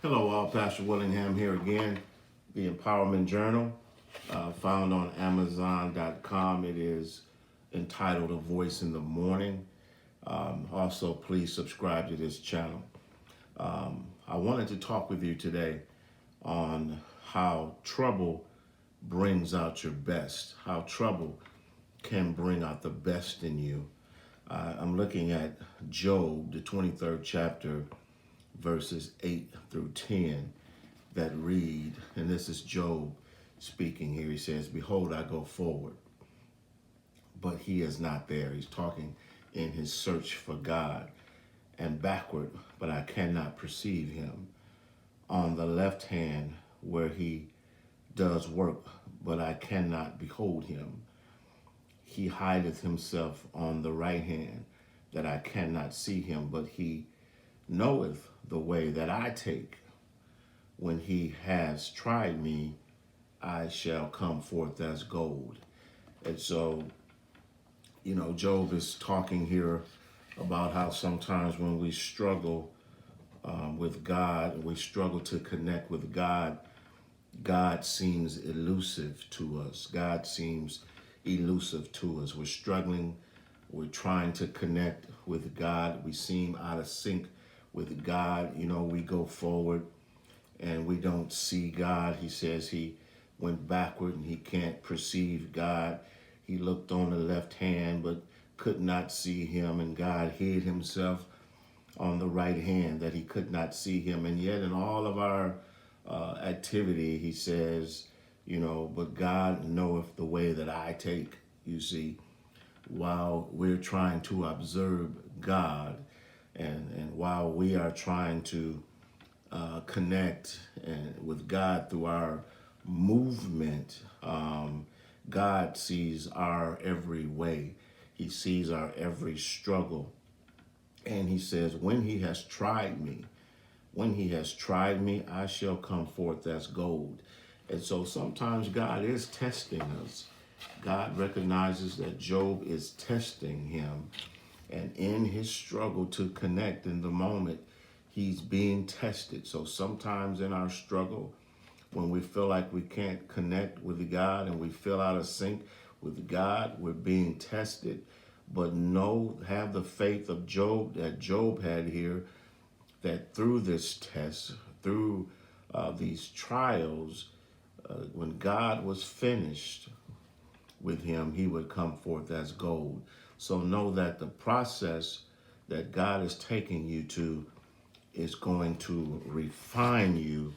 Hello, all. Pastor Willingham here again. The Empowerment Journal, found on Amazon.com. It is entitled A Voice in the Morning. Also, please subscribe to this channel. I wanted to talk with you today on how trouble brings out your best, how trouble can bring out the best in you. I'm looking at Job, the 23rd chapter, verses 8 through 10 that read, and this is Job speaking here. He says, "Behold, I go forward, but he is not there." He's talking in his search for God. "And backward, but I cannot perceive him. On the left hand, where he does work, but I cannot behold him. He hideth himself on the right hand, that I cannot see him, but he knoweth the way that I take. When he has tried me, I shall come forth as gold." And so, Job is talking here about how sometimes when we struggle with God, and we struggle to connect with God, God seems elusive to us. God seems elusive to us. We're struggling. We're trying to connect with God. We seem out of sync with God. We go forward and we don't see God. He says he went backward and he can't perceive God. He looked on the left hand but could not see him, and God hid himself on the right hand that he could not see him. And yet in all of our activity, he says, "But God knoweth the way that I take." You see, while we're trying to observe God, and while we are trying to connect with God through our movement, God sees our every way. He sees our every struggle. And he says, when he has tried me, I shall come forth as gold. And so sometimes God is testing us. God recognizes that Job is testing him. And in his struggle to connect in the moment, he's being tested. So sometimes in our struggle, when we feel like we can't connect with God and we feel out of sync with God, we're being tested. But have the faith of Job that Job had here, that through this test, through these trials, when God was finished with him, he would come forth as gold. So know that the process that God is taking you to is going to refine you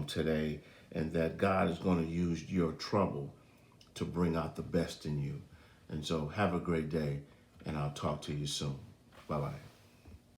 today, and that God is going to use your trouble to bring out the best in you. And so have a great day, and I'll talk to you soon. Bye-bye.